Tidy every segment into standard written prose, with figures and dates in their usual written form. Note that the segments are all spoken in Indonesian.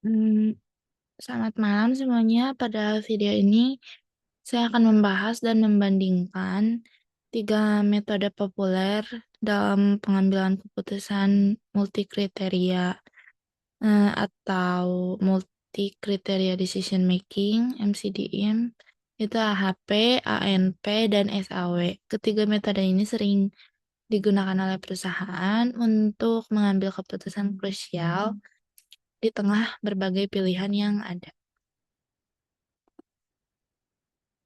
Hmm, Selamat malam semuanya. Pada video ini, saya akan membahas dan membandingkan tiga metode populer dalam pengambilan keputusan multikriteria atau multi criteria decision making (MCDM). Itu AHP, ANP, dan SAW. Ketiga metode ini sering digunakan oleh perusahaan untuk mengambil keputusan krusial di tengah berbagai pilihan yang ada.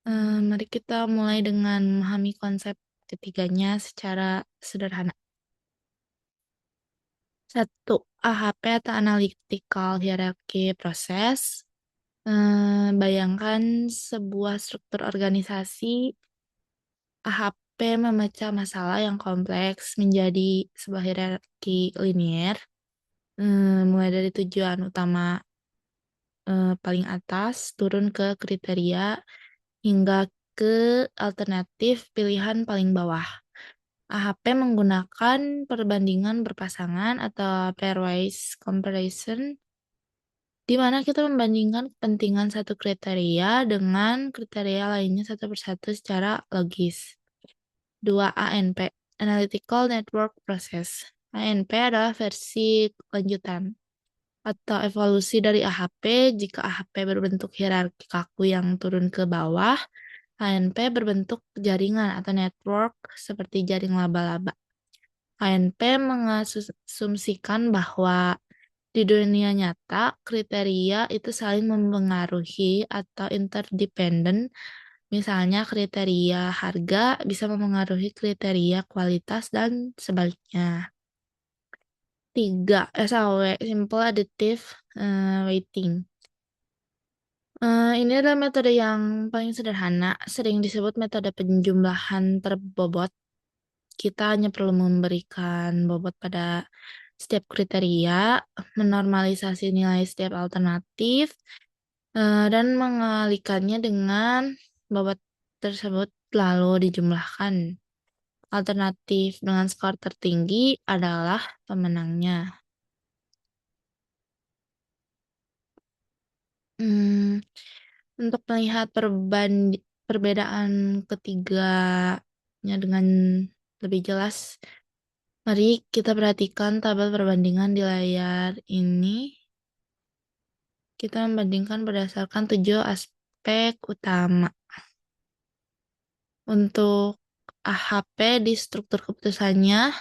Mari kita mulai dengan memahami konsep ketiganya secara sederhana. Satu, AHP atau Analytical Hierarchy Process. Bayangkan sebuah struktur organisasi. AHP memecah masalah yang kompleks menjadi sebuah hierarki linier, mulai dari tujuan utama paling atas, turun ke kriteria, hingga ke alternatif pilihan paling bawah. AHP menggunakan perbandingan berpasangan atau pairwise comparison, di mana kita membandingkan kepentingan satu kriteria dengan kriteria lainnya satu persatu secara logis. 2. ANP, Analytical Network Process. ANP adalah versi lanjutan atau evolusi dari AHP. Jika AHP berbentuk hierarki kaku yang turun ke bawah, ANP berbentuk jaringan atau network seperti jaring laba-laba. ANP mengasumsikan bahwa di dunia nyata, kriteria itu saling mempengaruhi atau interdependen. Misalnya, kriteria harga bisa memengaruhi kriteria kualitas dan sebaliknya. 3. SAW, Simple Additive Weighting. Ini adalah metode yang paling sederhana, sering disebut metode penjumlahan terbobot. Kita hanya perlu memberikan bobot pada setiap kriteria, menormalisasi nilai setiap alternatif, dan mengalikannya dengan bobot tersebut lalu dijumlahkan. Alternatif dengan skor tertinggi adalah pemenangnya. Hmm, Untuk melihat perbedaan ketiganya dengan lebih jelas, mari kita perhatikan tabel perbandingan di layar ini. Kita membandingkan berdasarkan 7 aspek utama. Untuk AHP di struktur keputusannya,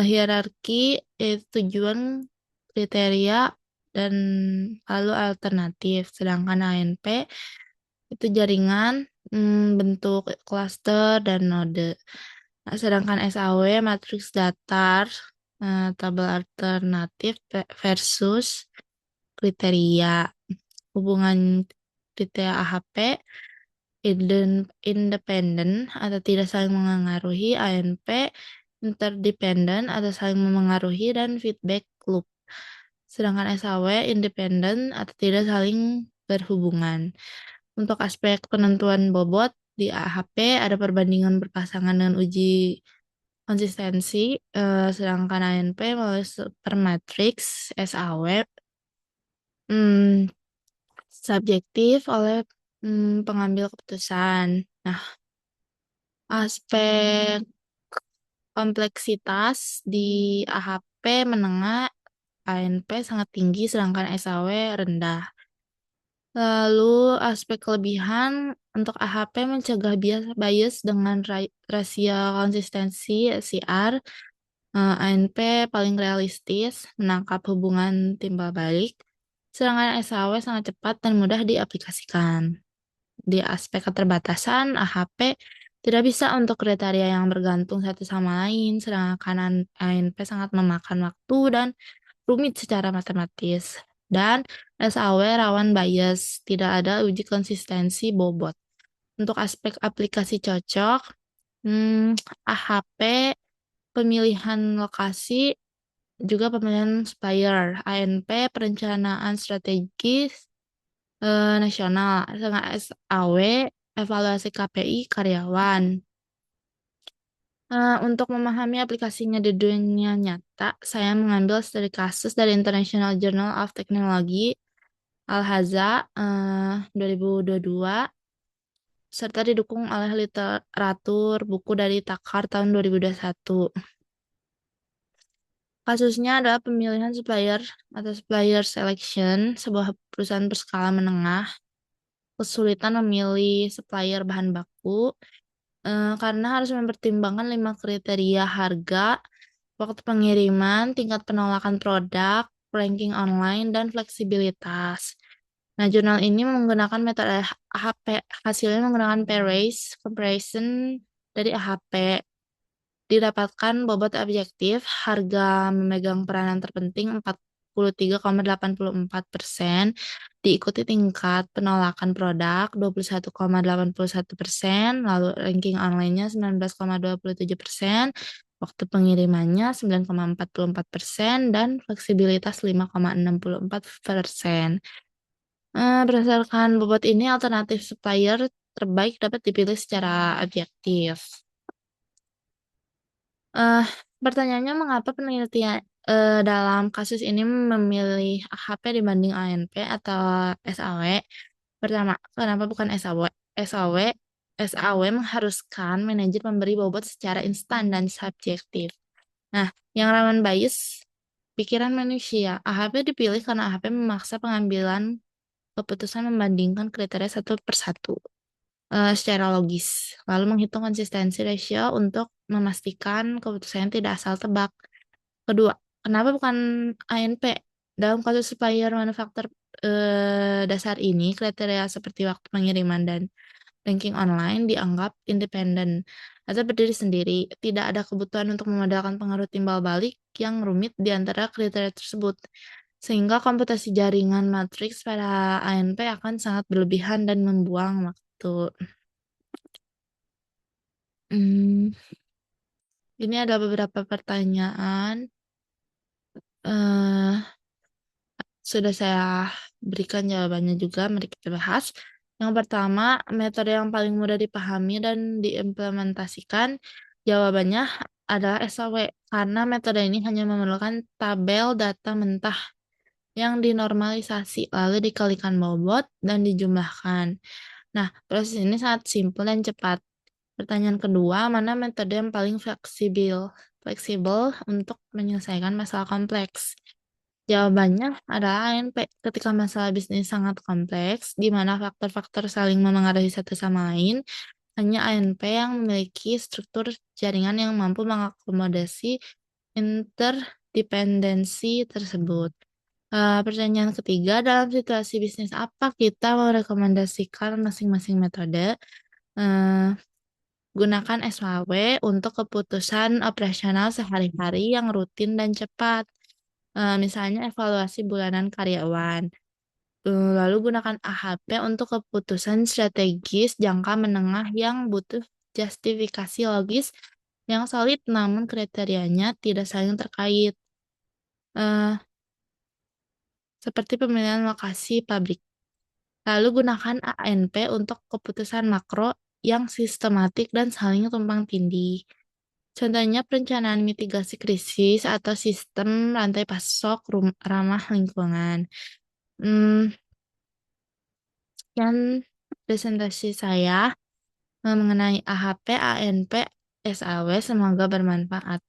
hierarki, tujuan, kriteria, dan lalu alternatif. Sedangkan ANP itu jaringan, bentuk klaster, dan node. Nah, sedangkan SAW matriks datar, tabel alternatif versus kriteria. Hubungan kriteria AHP independen atau tidak saling mengaruhi, ANP interdependen atau saling memengaruhi, dan feedback loop. Sedangkan SAW independen atau tidak saling berhubungan. Untuk aspek penentuan bobot di AHP ada perbandingan berpasangan dengan uji konsistensi, sedangkan ANP melalui supermatrix. SAW subjektif oleh pengambil keputusan. Nah, aspek kompleksitas di AHP menengah, ANP sangat tinggi, sedangkan SAW rendah. Lalu aspek kelebihan untuk AHP mencegah bias dengan rasio konsistensi (CR). ANP paling realistis menangkap hubungan timbal balik, sedangkan SAW sangat cepat dan mudah diaplikasikan. Di aspek keterbatasan, AHP tidak bisa untuk kriteria yang bergantung satu sama lain, sedangkan ANP sangat memakan waktu dan rumit secara matematis. Dan SAW rawan bias, tidak ada uji konsistensi bobot. Untuk aspek aplikasi cocok, AHP pemilihan lokasi, juga pemilihan supplier. ANP perencanaan strategis nasional, dengan SAW evaluasi KPI karyawan. Untuk memahami aplikasinya di dunia nyata, saya mengambil studi kasus dari International Journal of Technology, Al-Haza, 2022, serta didukung oleh literatur buku dari Takar tahun 2021. Kasusnya adalah pemilihan supplier atau supplier selection, sebuah perusahaan berskala menengah, kesulitan memilih supplier bahan baku, karena harus mempertimbangkan 5 kriteria: harga, waktu pengiriman, tingkat penolakan produk, ranking online, dan fleksibilitas. Nah, jurnal ini menggunakan metode AHP, hasilnya menggunakan pair race comparison dari AHP. Didapatkan bobot objektif, harga memegang peranan terpenting 43,84%, diikuti tingkat penolakan produk 21,81%, lalu ranking online-nya 19,27%, waktu pengirimannya 9,44%, dan fleksibilitas 5,64%. Berdasarkan bobot ini, alternatif supplier terbaik dapat dipilih secara objektif. Eh, Pertanyaannya, mengapa penelitian dalam kasus ini memilih AHP dibanding ANP atau SAW? Pertama, kenapa bukan SAW? SAW, SAW mengharuskan manajer memberi bobot secara instan dan subjektif. Nah, yang rawan bias, pikiran manusia. AHP dipilih karena AHP memaksa pengambilan keputusan membandingkan kriteria satu persatu secara logis, lalu menghitung konsistensi rasio untuk memastikan keputusannya tidak asal tebak. Kedua, kenapa bukan ANP? Dalam kasus supplier manufaktur dasar ini, kriteria seperti waktu pengiriman dan ranking online dianggap independen atau berdiri sendiri. Tidak ada kebutuhan untuk memodelkan pengaruh timbal balik yang rumit di antara kriteria tersebut. Sehingga komputasi jaringan matriks pada ANP akan sangat berlebihan dan membuang waktu. Hmm, ini ada beberapa pertanyaan. eh Sudah saya berikan jawabannya juga, mari kita bahas. Yang pertama, metode yang paling mudah dipahami dan diimplementasikan, jawabannya adalah SAW, karena metode ini hanya memerlukan tabel data mentah yang dinormalisasi, lalu dikalikan bobot dan dijumlahkan. Nah, proses ini sangat simpel dan cepat. Pertanyaan kedua, mana metode yang paling fleksibel untuk menyelesaikan masalah kompleks? Jawabannya adalah ANP. Ketika masalah bisnis sangat kompleks, di mana faktor-faktor saling memengaruhi satu sama lain, hanya ANP yang memiliki struktur jaringan yang mampu mengakomodasi interdependensi tersebut. Pertanyaan ketiga, dalam situasi bisnis apa kita merekomendasikan masing-masing metode? Eh, Gunakan SWW untuk keputusan operasional sehari-hari yang rutin dan cepat. Misalnya evaluasi bulanan karyawan. Lalu gunakan AHP untuk keputusan strategis jangka menengah yang butuh justifikasi logis yang solid namun kriterianya tidak saling terkait. Eh, Seperti pemilihan lokasi pabrik. Lalu gunakan ANP untuk keputusan makro yang sistematik dan saling tumpang tindih. Contohnya perencanaan mitigasi krisis atau sistem rantai pasok ramah lingkungan. Hmm, Sekian presentasi saya mengenai AHP, ANP, SAW. Semoga bermanfaat.